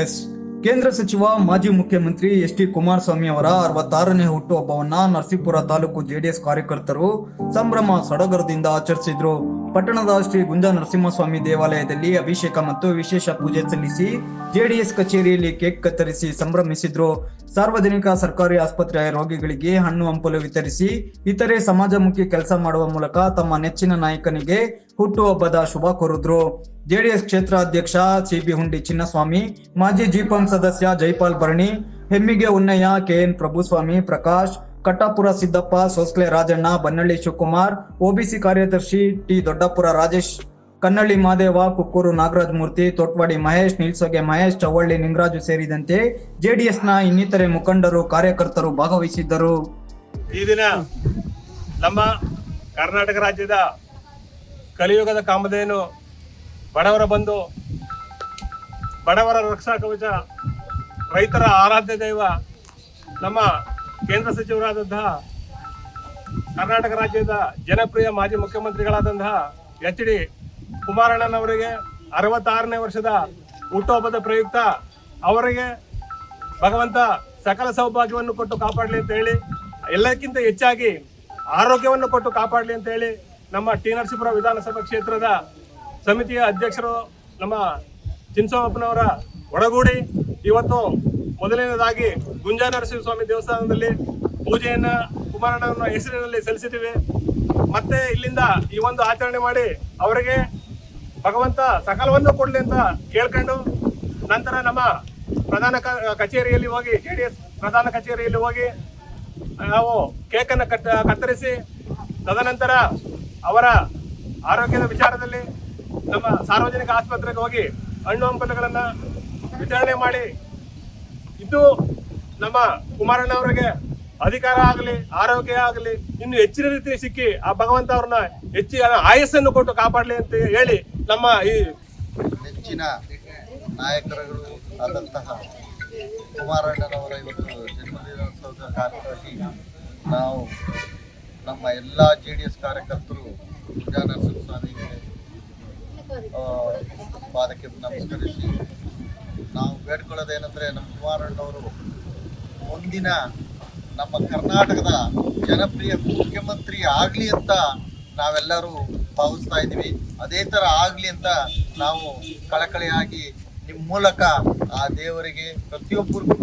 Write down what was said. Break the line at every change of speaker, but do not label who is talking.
JDS. ಕೇಂದ್ರ ಸಚಿವ ಮಾಜಿ ಮುಖ್ಯಮಂತ್ರಿ ಎಸ್ ಟಿ ಕುಮಾರಸ್ವಾಮಿ ಅವರ 66ನೇ ಹುಟ್ಟುಹಬ್ಬವನ್ನ ನರಸೀಪುರ ತಾಲೂಕು ಜೆಡಿಎಸ್ ಕಾರ್ಯಕರ್ತರು ಸಂಭ್ರಮ ಸಡಗರದಿಂದ ಆಚರಿಸಿದ್ರು. ಪಟ್ಟಣದ ಶ್ರೀ ಗುಂಜಾ ನರಸಿಂಹಸ್ವಾಮಿ ದೇವಾಲಯದಲ್ಲಿ ಅಭಿಷೇಕ ಮತ್ತು ವಿಶೇಷ ಪೂಜೆ ಸಲ್ಲಿಸಿ ಜೆಡಿಎಸ್ ಕಚೇರಿಯಲ್ಲಿ ಕೇಕ್ ಕತ್ತರಿಸಿ ಸಂಭ್ರಮಿಸಿದ್ರು. ಸಾರ್ವಜನಿಕ ಸರ್ಕಾರಿ ಆಸ್ಪತ್ರೆಯ ರೋಗಿಗಳಿಗೆ ಹಣ್ಣು ಹಂಪಲು ವಿತರಿಸಿ ಇತರೆ ಸಮಾಜಮುಖಿ ಕೆಲಸ ಮಾಡುವ ಮೂಲಕ ತಮ್ಮ ನೆಚ್ಚಿನ ನಾಯಕನಿಗೆ ಹುಟ್ಟುಹಬ್ಬದ ಶುಭ ಕೋರಿದ್ರು. ಜೆಡಿಎಸ್ ಕ್ಷೇತ್ರ ಅಧ್ಯಕ್ಷ ಸಿಬಿ ಹುಂಡಿ ಚಿನ್ನಸ್ವಾಮಿ, ಮಾಜಿ ಜಿಪಂ ಸದಸ್ಯ ಜೈಪಾಲ್ ಭರಣಿ, ಹೆಮ್ಮಿಗೆ ಉನ್ನಯ್ಯ, ಕೆಎನ್ ಪ್ರಭುಸ್ವಾಮಿ, ಪ್ರಕಾಶ್, ಕಟ್ಟಾಪುರ ಸಿದ್ದಪ್ಪ, ಸೋಸ್ಲೆ ರಾಜಣ್ಣ, ಬನ್ನಳ್ಳಿ ಶಿವಕುಮಾರ್, ಒಬಿಸಿ ಕಾರ್ಯದರ್ಶಿ ಟಿ ದೊಡ್ಡಪುರ ರಾಜೇಶ್, ಕನ್ನಳ್ಳಿ ಮಾದೇವ, ಕುಕ್ಕೂರು ನಾಗರಾಜ್ ಮೂರ್ತಿ, ತೋಟ್ವಾಡಿ ಮಹೇಶ್, ನಿಲ್ಸೊಗೆ ಮಹೇಶ್, ಚವಳ್ಳಿ ನಿಂಗರಾಜು ಸೇರಿದಂತೆ ಜೆಡಿಎಸ್ನ ಇನ್ನಿತರೆ ಮುಖಂಡರು ಕಾರ್ಯಕರ್ತರು ಭಾಗವಹಿಸಿದ್ದರು.
ಈ ದಿನ ನಮ್ಮ ಕರ್ನಾಟಕ ರಾಜ್ಯದ ಕಲಿಯುಗದ ಕಾಮಧೇನು ಬಡವರ ಬಂಧು, ಬಡವರ ರಕ್ಷಾ ಕವಚ, ರೈತರ ಆರಾಧ್ಯ ದೈವ, ನಮ್ಮ ಕೇಂದ್ರ ಸಚಿವರಾದಂತಹ ಕರ್ನಾಟಕ ರಾಜ್ಯದ ಜನಪ್ರಿಯ ಮಾಜಿ ಮುಖ್ಯಮಂತ್ರಿಗಳಾದಂತಹ ಎಚ್ ಡಿ ಕುಮಾರಣ್ಣನವರಿಗೆ 66ನೇ ವರ್ಷದ ಹುಟ್ಟುಹಬ್ಬದ ಪ್ರಯುಕ್ತ ಅವರಿಗೆ ಭಗವಂತ ಸಕಲ ಸೌಭಾಗ್ಯವನ್ನು ಕೊಟ್ಟು ಕಾಪಾಡಲಿ ಅಂತ ಹೇಳಿ, ಎಲ್ಲಕ್ಕಿಂತ ಹೆಚ್ಚಾಗಿ ಆರೋಗ್ಯವನ್ನು ಕೊಟ್ಟು ಕಾಪಾಡಲಿ ಅಂತ ಹೇಳಿ ನಮ್ಮ ಟಿ ನರಸೀಪುರ ವಿಧಾನಸಭಾ ಕ್ಷೇತ್ರದ ಸಮಿತಿಯ ಅಧ್ಯಕ್ಷರು ನಮ್ಮ ಚಿನ್ನಸ್ವಾಮಪ್ಪನವರ ಒಡಗೂಡಿ ಇವತ್ತು ಮೊದಲನೇದಾಗಿ ಗುಂಜಾ ನರಸಿಂಹಸ್ವಾಮಿ ದೇವಸ್ಥಾನದಲ್ಲಿ ಪೂಜೆಯನ್ನ ಕುಮಾರಣ್ಣನ ಹೆಸರಿನಲ್ಲಿ ಸಲ್ಲಿಸಿದ್ದೀವಿ. ಮತ್ತೆ ಇಲ್ಲಿಂದ ಈ ಒಂದು ಆಚರಣೆ ಮಾಡಿ ಅವರಿಗೆ ಭಗವಂತ ಸಕಲವನ್ನು ಕೊಡಲಿ ಅಂತ ಕೇಳ್ಕೊಂಡು ನಂತರ ನಮ್ಮ ಪ್ರಧಾನ ಕಚೇರಿಯಲ್ಲಿ ಹೋಗಿ ಜೆಡಿಎಸ್ ಪ್ರಧಾನ ಕಚೇರಿಯಲ್ಲಿ ಹೋಗಿ ನಾವು ಕೇಕನ್ನು ಕತ್ತರಿಸಿ ತದನಂತರ ಅವರ ಆರೋಗ್ಯದ ವಿಚಾರದಲ್ಲಿ ನಮ್ಮ ಸಾರ್ವಜನಿಕ ಆಸ್ಪತ್ರೆಗೆ ಹೋಗಿ ಹಣ್ಣು ಹಂಪಲುಗಳನ್ನು ವಿತರಣೆ ಮಾಡಿ ಇದು ನಮ್ಮ ಕುಮಾರಣ್ಣ ಅವರಿಗೆ ಅಧಿಕಾರ ಆಗಲಿ ಆರೋಗ್ಯ ಆಗಲಿ ಇನ್ನು ಹೆಚ್ಚಿನ ರೀತಿ ಸಿಕ್ಕಿ ಆ ಭಗವಂತ ಅವ್ರನ್ನ ಹೆಚ್ಚಿನ ಆಯಸ್ಸನ್ನು ಕೊಟ್ಟು ಕಾಪಾಡಲಿ ಅಂತ ಹೇಳಿ ನಮ್ಮ ಈ
ನೆಚ್ಚಿನ ನಾಯಕರುಗಳು ಆದಂತಹ ಕುಮಾರಣ್ಣನವರ ಇವತ್ತು ಜನ್ಮದಿನೋತ್ಸವದ ಕಾರ್ಯಕ್ರಮವಾಗಿ ನಾವು ನಮ್ಮ ಎಲ್ಲ ಜೆಡಿಎಸ್ ಕಾರ್ಯಕರ್ತರು ಗುಂಜಾ ನರಸಿಂಹಸ್ವಾಮಿಗೆ ಪಾದಕ್ಕೆ ನಮಸ್ಕರಿಸಿ ನಾವು ಬೇಡ್ಕೊಳ್ಳೋದೇನೆಂದರೆ ನಮ್ಮ ಕುಮಾರಣ್ಣವರು ಮುಂದಿನ ನಮ್ಮ ಕರ್ನಾಟಕದ ಜನಪ್ರಿಯ ಮುಖ್ಯಮಂತ್ರಿ ಆಗಲಿ ಅಂತ ನಾವೆಲ್ಲರೂ ಭಾವಿಸ್ತಾ ಇದ್ದೀವಿ. ಅದೇ ಥರ ಆಗಲಿ ಅಂತ ನಾವು ಕಳಕಳಿಯಾಗಿ ನಿಮ್ಮ ಮೂಲಕ ಆ ದೇವರಿಗೆ ಪ್ರತಿಯೊಬ್ಬರಿಗೂ